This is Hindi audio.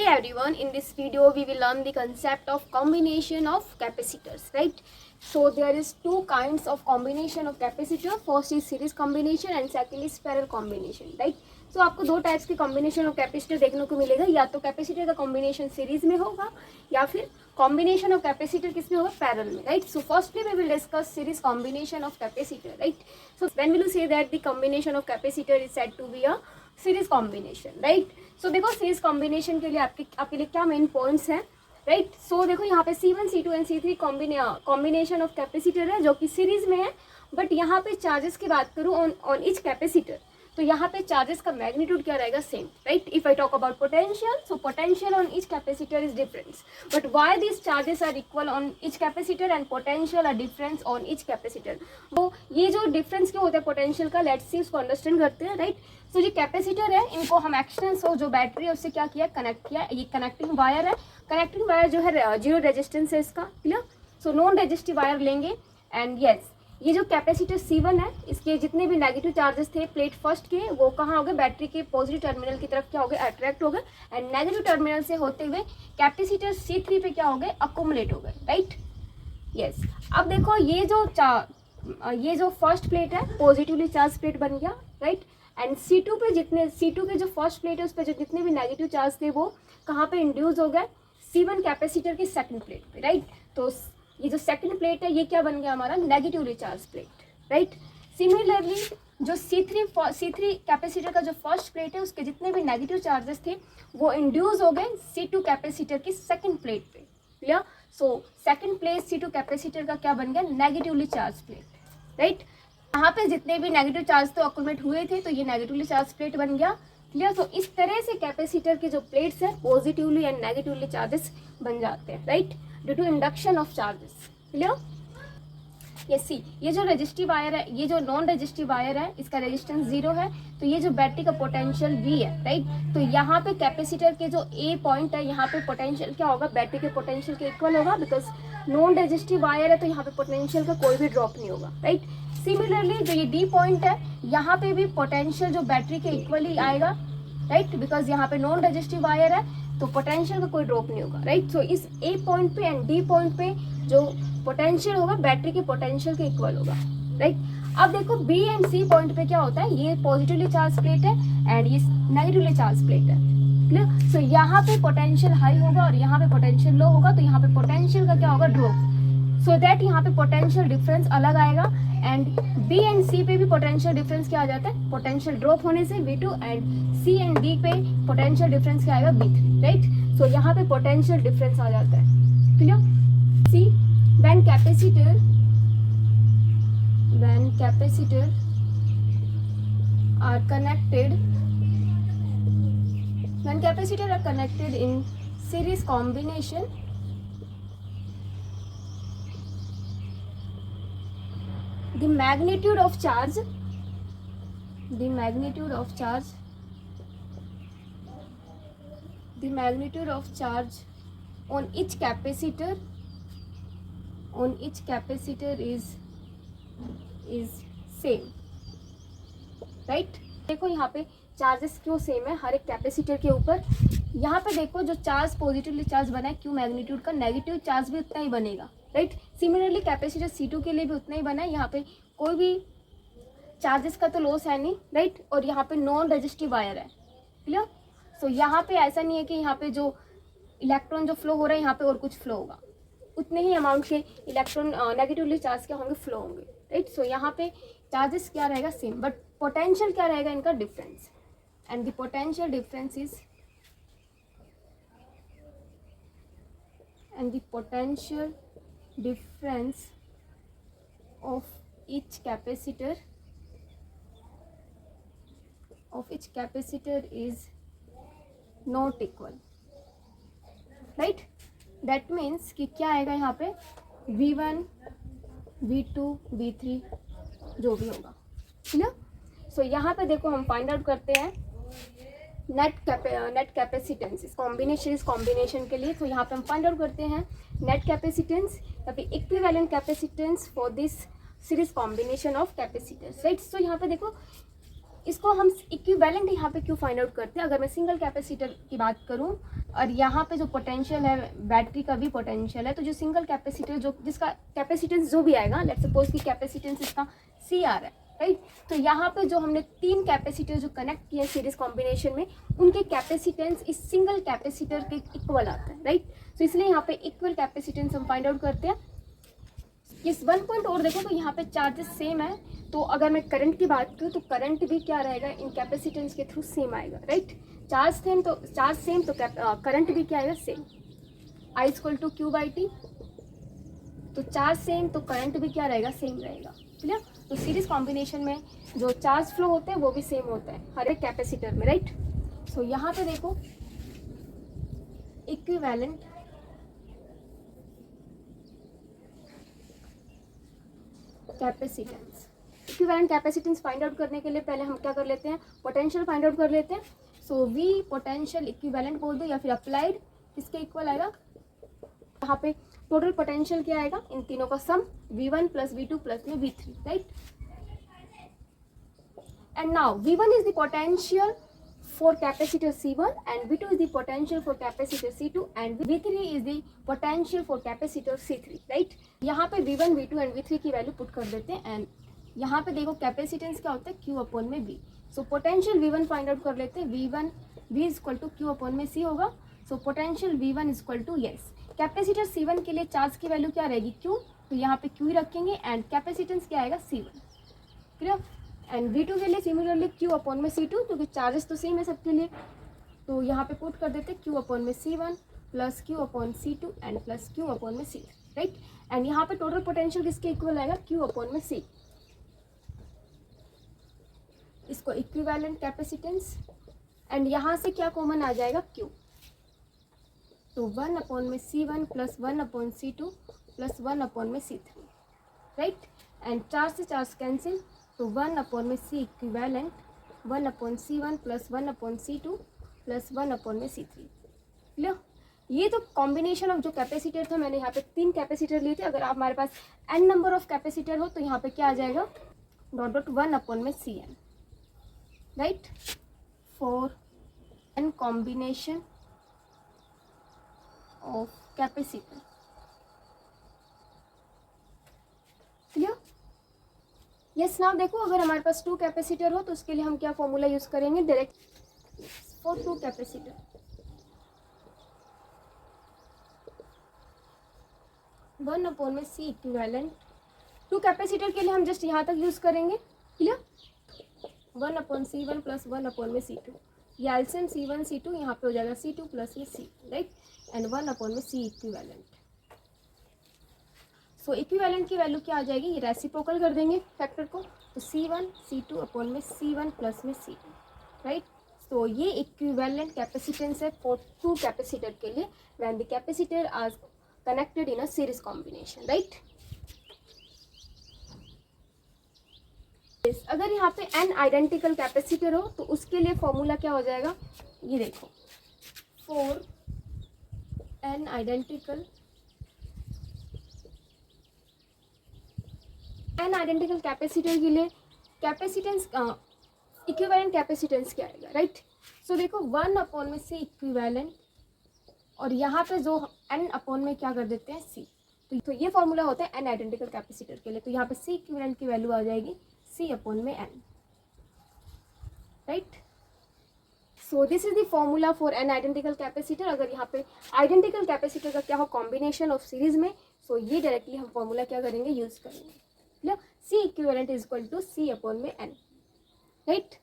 everyone, in this video we will learn the concept of combination of capacitors, right? So there is two kinds of combination of capacitor. First is series combination and second is parallel combination, right? So आपको दो टाइप्स के कॉम्बिनेशन ऑफ कैपेसिटर देखने को मिलेगा, या तो कैपेसिटर का कॉम्बिनेशन सीरीज में होगा या फिर कॉम्बिनेशन ऑफ कैपेसिटर किस में होगा, पैरेलल में, right? So firstly we will discuss series combination of capacitor, right? So when will you say that the combination of capacitor is said to be a series combination, right? So देखो सीरीज कॉम्बिनेशन के लिए आपके लिए क्या मेन पॉइंट्स हैं, राइट? सो देखो यहाँ पे C1, C2 and C3 combination of capacitor है जो कि सीरीज में है, बट यहाँ पे चार्जेस की बात करूँ ऑन ईच कैपेसिटर, तो यहाँ पे चार्जेस का मैग्नीट्यूड क्या रहेगा, same, right? If I talk about potential, so potential on each capacitor is difference, but why this charges are equal on each capacitor and potential are difference on each capacitor? वो ये जो डिफरेंस क्यों होता है पोटेंशियल का, लेट्स सी उसको अंडरस्टैंड करते हैं, राइट? सो जो कैपेसिटर है इनको हम एक्सटेंस हो जो बैटरी है उससे क्या किया, कनेक्ट किया। ये कनेक्टिंग वायर है, कनेक्टिंग वायर जो है जीरो रेजिस्टेंस है इसका, clear? So non resistive wire लेंगे एंड यस, ये जो कैपेसिटर C1 है इसके जितने भी नेगेटिव चार्जेस थे प्लेट फर्स्ट के, वो कहाँ हो गए, बैटरी के पॉजिटिव टर्मिनल की तरफ क्या हो गए, अट्रैक्ट हो गए, एंड नेगेटिव टर्मिनल से होते हुए कैपेसिटर C3 पे क्या हो गए, अकोमुलेट हो गए, राइट? यस। अब देखो ये जो फर्स्ट प्लेट है पॉजिटिवली चार्ज प्लेट बन गया, राइट? एंड C2 के जो फर्स्ट प्लेट है उस पर जो जितने भी नेगेटिव चार्ज थे वो कहाँ पे इंड्यूस हो गए, C1 कैपेसिटर की सेकंड प्लेट पे, राइट? तो ये जो सेकंड प्लेट है ये क्या बन गया हमारा, negatively charge plate, right? Similarly जो C3 कैपेसिटर का जो फर्स्ट प्लेट है उसके जितने भी नेगेटिव चार्जेस थे वो इंड्यूस हो गए C2 कैपेसिटर की सेकंड प्लेट पे, clear? So second plate C2 capacitor का क्या बन गया, नेगेटिवली चार्ज प्लेट, राइट? यहाँ पे जितने भी नेगेटिव चार्ज तो अक्यूमुलेट हुए थे तो ये नेगेटिवली चार्ज प्लेट बन गया, क्लियर? तो इस तरह से कैपेसिटर के जो प्लेट्स हैं पॉजिटिवली एंड नेगेटिवली चार्जेस बन जाते हैं, right? Due to induction of charges, clear? ये सी, ये जो रेजिस्टिव वायर है, ये जो नॉन रेजिस्टिव वायर है इसका रेजिस्टेंस 0 है, तो ये जो बैटरी का पोटेंशियल V है, राइट? तो यहाँ पे कैपेसिटर के जो A पॉइंट है यहाँ पे पोटेंशियल क्या होगा, बैटरी के पोटेंशियल के इक्वल होगा, बिकॉज नॉन रेजिस्टिव वायर है तो यहाँ पे पोटेंशियल का कोई भी ड्रॉप नहीं होगा, राइट? सिमिलरली जो ये D पॉइंट है यहाँ पे भी पोटेंशियल जो बैटरी के इक्वल ही आएगा, राइट? बिकॉज यहाँ पे नॉन रेजिस्टिव वायर है तो पोटेंशियल का कोई ड्रॉप नहीं होगा, राइट? सो इस A पॉइंट पे एंड D पॉइंट पे जो पोटेंशियल होगा बैटरी के पोटेंशियल के इक्वल होगा, राइट? अब देखो B एंड C पॉइंट पे क्या होता है, ये पॉजिटिवली चार्ज प्लेट है एंड ये नेगेटिवली चार्ज प्लेट है, क्लियर? सो यहाँ पे पोटेंशियल हाई होगा और यहाँ पे पोटेंशियल लो होगा, तो यहाँ पे पोटेंशियल का क्या होगा, ड्रॉप, सो दैट यहाँ पे पोटेंशियल डिफरेंस अलग आएगा, एंड B एंड C पे भी पोटेंशियल डिफरेंस क्या आ जाता है, पोटेंशियल ड्रॉप होने से V2, and C and D पे पोटेंशियल डिफरेंस क्या आएगा, V3, राइट? सो यहाँ पे पोटेंशियल डिफरेंस आ जाता है, clear? See, when capacitor are connected in series combination, the magnitude of charge on each capacitor is same, right? देखो यहाँ पे चार्जेस क्यों सेम है हर एक कैपेसिटर के ऊपर, यहाँ पे देखो जो चार्ज पॉजिटिवली चार्ज बना है क्यू मैग्नीट्यूड का, नेगेटिव चार्ज भी उतना ही बनेगा, राइट? सिमिलरली कैपेसिटर C2 के लिए भी उतना ही बना है, यहाँ पे कोई भी चार्जेस का तो लॉस है नहीं, राइट? और यहाँ पे नॉन रेजिस्टिव वायर है, क्लियर? सो यहाँ पे ऐसा नहीं है कि यहाँ पे जो इलेक्ट्रॉन जो फ्लो हो रहा है यहाँ पे और कुछ फ्लो होगा, उतने ही अमाउंट के इलेक्ट्रॉन नेगेटिवली चार्ज क्या होंगे, फ्लो होंगे, राइट? सो यहाँ पे चार्जेस क्या रहेगा, सेम, बट पोटेंशियल क्या रहेगा इनका, difference, and the potential difference of each capacitor is not equal, right? That means कि क्या आएगा यहाँ पे, V1, V2, V3 जो भी होगा, है ना? सो यहाँ पे देखो हम फाइंड आउट करते हैं नेट कैपेसिटेंस इस कॉम्बिनेशन के लिए। तो यहाँ पे हम फाइंड आउट करते हैं नेट कैपेसिटेंस या फिर equivalent capacitance for this series combination of capacitors, right? So यहाँ पे देखो इसको हम इक्विवेलेंट यहाँ पे क्यों फाइंड आउट करते हैं? अगर मैं सिंगल कैपेसिटर की बात करूँ और यहाँ पे जो पोटेंशियल है, बैटरी का भी पोटेंशियल है, तो जो सिंगल कैपेसिटर जो जिसका कैपेसिटेंस जो भी आएगा, लेट्स सपोज कि कैपेसिटेंस इसका सी आ रहा है, राइट। तो यहाँ पे जो हमने 3 कैपेसिटर जो कनेक्ट किए सीरीज कॉम्बिनेशन में, उनके कैपेसिटेंस इस सिंगल कैपेसिटर के इक्वल आता है, राइट। तो इसलिए यहाँ पे इक्वल कैपेसिटेंस हम फाइंड आउट करते हैं। इस 1 पॉइंट और देखो तो यहाँ पे चार्जेस सेम है, तो अगर मैं करंट की बात करूँ तो करंट भी क्या रहेगा, इन कैपेसिटेंस के थ्रू सेम आएगा, राइट। चार्ज सेम तो करंट भी क्या आएगा, same. I equal to Q by T, तो चार्ज सेम तो करंट भी क्या रहेगा, सेम रहेगा, क्लियर। तो सीरीज कॉम्बिनेशन में जो चार्ज फ्लो होते हैं वो भी सेम होता है हर एक कैपेसिटर में, राइट। सो यहाँ पे देखो equivalent capacitance, equivalent capacitance find out करने के लिए पहले हम क्या कर लेते हैं, पोटेंशियल फाइंड आउट कर लेते हैं। सो वी पोटेंशियल इक्विवेलेंट बोल दो या फिर अप्लाइड, किसके इक्वल आएगा, यहाँ पे टोटल पोटेंशियल क्या आएगा, इन तीनों का सम V1 प्लस V2 प्लस में V3, right. And now V1 is the potential for capacitor C1 and V2 is the potential for capacitor C2 and V3 is the potential for capacitor C3, right। यहाँ पे V1, V2 and V3 की वैल्यू पुट कर देते हैं एंड यहाँ पे देखो कैपेसिटेंस क्या होता है, Q अपॉन में V। So potential V1 find out कर लेते हैं, V1 V is equal to Q upon में C होगा। So potential V1 is equal to, yes, capacitor C1 के लिए चार्ज की वैल्यू क्या रहेगी, Q, तो यहाँ पे Q ही रखेंगे एंड कैपेसिटेंस क्या आएगा, C1, क्लियर। एंड V2 के लिए सिमिलरली Q अपॉन में C2, क्योंकि चार्जेस तो सेम है सबके लिए, तो यहाँ पे पुट कर देते Q अपॉन में C1 plus Q upon C2 and plus Q upon में C, राइट। एंड यहाँ पे टोटल पोटेंशियल किसके इक्वल आएगा, Q अपॉन में C, इसको इक्विवेलेंट कैपेसिटेंस। एंड यहाँ से क्या कॉमन आ जाएगा, Q, तो 1 अपॉन में C1 plus 1 upon C2 plus 1 upon में C3, राइट। एंड चार्ज से चार्ज कैंसिल, तो 1 अपॉन में C equivalent 1 upon C1 plus 1 upon C2 plus 1 upon में C3, क्लियर। ये तो कॉम्बिनेशन ऑफ जो कैपेसिटर था, मैंने यहाँ पे 3 कैपेसिटर लिए थे। अगर आप हमारे पास n नंबर ऑफ कैपेसिटर हो तो यहाँ पे क्या आ जाएगा, डॉट डॉट 1 अपॉन में Cn, right, for n combination of capacitor, clear. Yes, now देखो अगर हमारे पास 2 कैपेसिटर हो तो उसके लिए हम क्या फॉर्मूला यूज करेंगे, डायरेक्ट फॉर 2 कैपेसिटर, 1 अपॉन में C इक्विवेलेंट, 2 कैपेसिटर के लिए हम जस्ट यहाँ तक यूज करेंगे, clear. 1 upon C1 plus 1 upon में C2, ये एलसीएम C1 C2 यहाँ पे हो जाएगा C2 प्लस में C, राइट। एंड 1 अपॉन में C इक्विवेलेंट। सो इक्विवेलेंट की वैल्यू क्या आ जाएगी, ये रेसिप्रोकल कर देंगे फैक्टर को, तो C1 C2 अपॉन में C1 प्लस में C2, राइट। सो ये इक्विवेलेंट कैपेसिटेंस है फॉर 2 कैपेसिटर के लिए when the capacitor are connected in a series combination, right. अगर यहाँ पे n आइडेंटिकल कैपेसिटर हो तो उसके लिए फॉर्मूला क्या हो जाएगा, ये देखो, फॉर n आइडेंटिकल कैपेसिटर के लिए कैपेसिटेंस इक्विवेलेंट कैपेसिटेंस क्या आएगा, राइट। सो देखो 1 अपॉन में C इक्विवेलेंट और यहाँ पे जो n अपॉन में क्या कर देते हैं C, तो ये फॉर्मूला होता है n आइडेंटिकल कैपेसिटर के लिए। तो यहाँ पे C इक्विवेलेंट की वैल्यू आ जाएगी C अपॉन में n, right. So this is the formula for n identical capacitor. अगर यहाँ पे आइडेंटिकल कैपेसिटर का क्या हो, कॉम्बिनेशन ऑफ सीरीज में, सो ये डायरेक्टली हम फॉर्मूला क्या करेंगे, यूज करेंगे, C equivalent is equal to C upon में n, राइट।